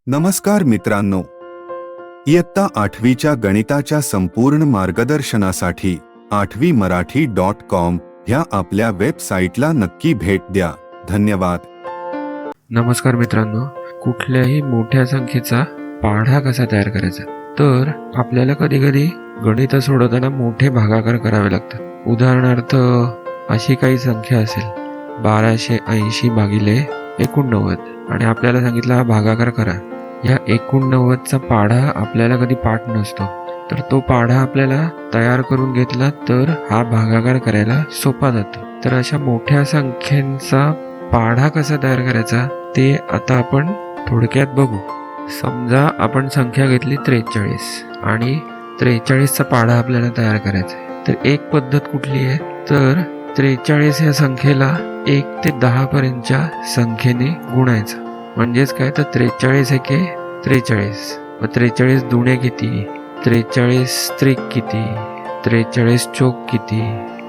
नमस्कार मित्रांनो, इयत्ता 8वीच्या गणिताच्या संपूर्ण मार्गदर्शनासाठी 8वीमराठी.com ह्या आपल्या वेबसाईटला नक्की भेट द्या. धन्यवाद. नमस्कार मित्रांनो, कुठल्याही मोठ्या संख्येचा पाढा कसा तयार करायचा. तर आपल्याला कधी कधी गणित सोडवताना मोठे भागाकार करावे लागतात. उदाहरणार्थ अशी काही संख्या असेल 1280 भागिले 89 आणि आपल्याला सांगितलं हा भागाकार करा. या 89चा पाढा आपल्याला कधी पाठ नसतो, तर तो पाढा आपल्याला तयार करून घेतला तर हा भागाकार करायला सोपा जातो. तर अशा मोठ्या संख्येचा पाढा कसा तयार करायचा ते आता आपण थोडक्यात बघू. समजा आपण संख्या घेतली 43 आणि 43चा पाढा आपल्याला तयार करायचा आहे. तर एक पद्धत कुठली आहे, तर 43 या संख्येला 1 ते 10 पर्यंतच्या संख्येने गुणायचं. म्हणजेच काय, तर 43 एके 43, मग 43 दुणे किती, 43 त्रिक किती, 43 चौक किती,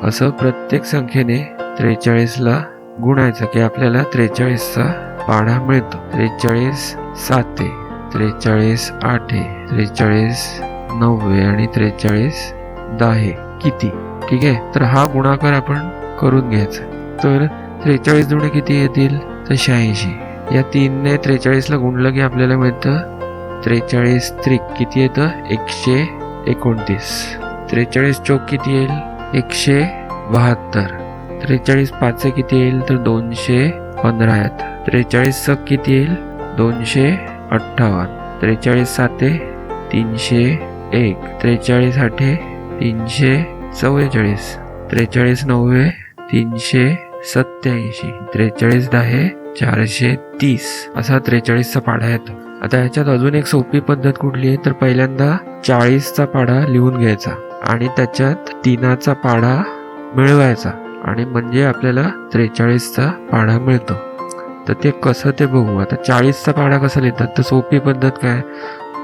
असं प्रत्येक संख्येने 43ला गुणायचं की आपल्याला 43चा पाढा मिळतो. 43 साते, 43 आठे, 43 नववे आणि 43 दहा किती. ठीक आहे, तर हा गुणाकार आपण करून घ्यायचा. तर 43 दुणे किती येतील, तर 86. या 3ने 43ला गुणलं की आपल्याला मिळतं 43 त्रिक किती येतं, 129. 43 चौक किती येईल, 172. 43 पाचे किती येईल, तर 215 आहेत. 43 सक किती येईल, 258. 43 साते 301. 43 आठे 344. 43 नववे 387. 43 दहा 430. असा 43चा पाढा येतो. आता ह्याच्यात अजून एक सोपी पद्धत कुठली आहे, तर पहिल्यांदा 40चा पाढा लिहून घ्यायचा आणि त्याच्यात 3चा पाढा मिळवायचा आणि म्हणजे आपल्याला 43चा पाढा मिळतो. तर ते कसं ते बघू. आता 40चा पाढा कसा लिहितात, तर सोपी पद्धत काय,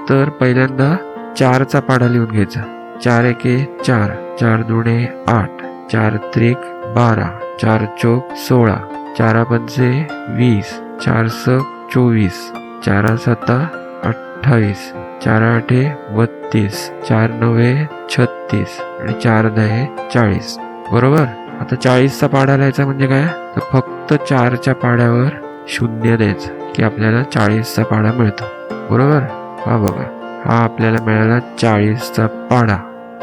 तर पहिल्यांदा 4चा पाढा लिहून घ्यायचा. 4 एके 4, 4 दुणे 8, 4 त्रिक 12, 4 चौक 16, 4 पंचे 20, 4 सक 24, 4 सता 28, 4 आठे 32, 4 नवे 36 आणि 4 दहे 40. बरोबर. आता 40चा पाढा लिहायचा म्हणजे काय, तर फक्त 4च्या पाढ्यावर 0 द्यायचं की आपल्याला 40चा पाढा मिळतो. बरोबर. हा बघा, हा आपल्याला मिळाला 40चा पाढा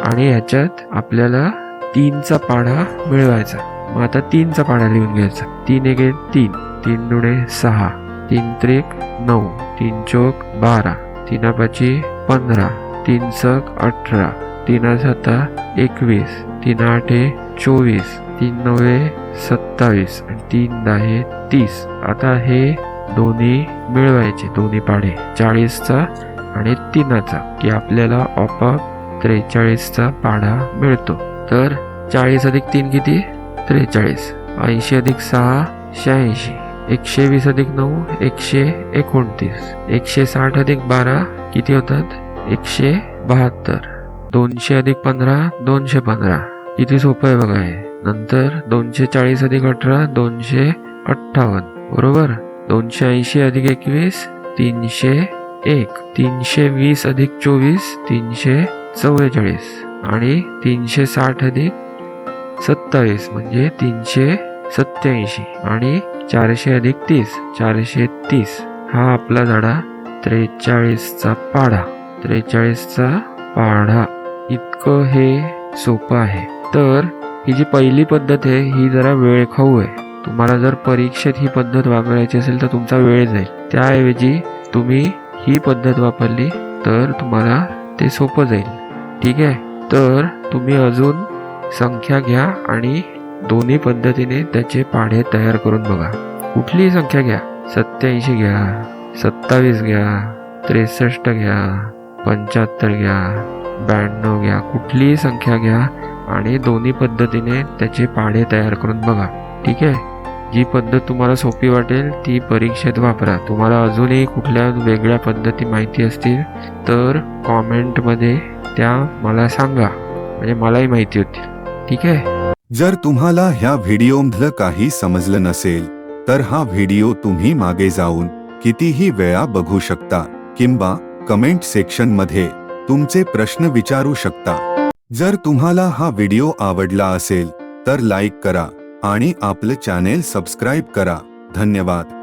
आणि ह्याच्यात आपल्याला 3चा पाढा मिळवायचा. मग आता 3चा पाढा लिहून घ्यायचा. 3 एके 3, 3 दुणे 6, 3 त्रिक 9, 3 चौक 12, 3 पाची 15, 3 सक 18, 3 सता 21, 3 आठे 24, 3 नवे 27 आणि 3 दहा 30. आता हे दोन्ही मिळवायचे, दोन्ही पाढे 40चा आणि 3चा, की आपल्याला आपोआप 43चा पाढा मिळतो. तर 40 अधिक 3 किती, 43. 80 अधिक 6 86. 120 अधिक 9 129. 160 अधिक 12 किती होतात, 172. 200 अधिक 15 215. किती सोपं आहे बघा हे. नंतर 240 अधिक 18 258. बरोबर. 280 अधिक 21 301. 320 अधिक 24 344 आणि 360 अधिक 27 म्हणजे 387 आणि 400 अधिक 30 430. हा आपला झाला 43चा पाढा. 43चा पाढा. इतकं हे सोपं आहे. तर ही जी पहिली पद्धत आहे ही जरा वेळखाऊ आहे. तुम्हाला जर परीक्षेत ही पद्धत वापरायची असेल तर तुमचा वेळ जाईल. त्याऐवजी तुम्ही ही पद्धत वापरली तर तुम्हाला ते सोपं जाईल. ठीक आहे. तर तुम्ही अजून संख्या घ्या आणि दोन्ही पद्धतीने त्याचे पाढे तयार करून बघा. कुठलीही संख्या घ्या, 87 घ्या, 27 घ्या, 63 घ्या, 75 घ्या, 92 घ्या, कुठलीही संख्या घ्या आणि दोन्ही पद्धतीने त्याचे पाढे तयार करून बघा. ठीक आहे. जी पद्धत तुम्हाला सोपी वाटेल ती परीक्षेत वापरा. तुम्हाला अजूनही कुठल्या वेगळ्या पद्धती माहिती असतील तर कॉमेंटमध्ये त्या मला सांगा, म्हणजे मलाही माहिती होती. ठीक आहे. जर तुम्हाला ह्या व्हिडिओमधलं काही समजलं नसेल तर हा व्हिडिओ तुम्ही मागे जाऊन कितीही वेळा बघू शकता. किंवा कमेंट सेक्शनमध्ये तुमचे प्रश्न विचारू शकता. जर तुम्हाला हा व्हिडिओ आवडला असेल तर लाईक करा आणि आपलं चॅनेल सबस्क्राईब करा. धन्यवाद.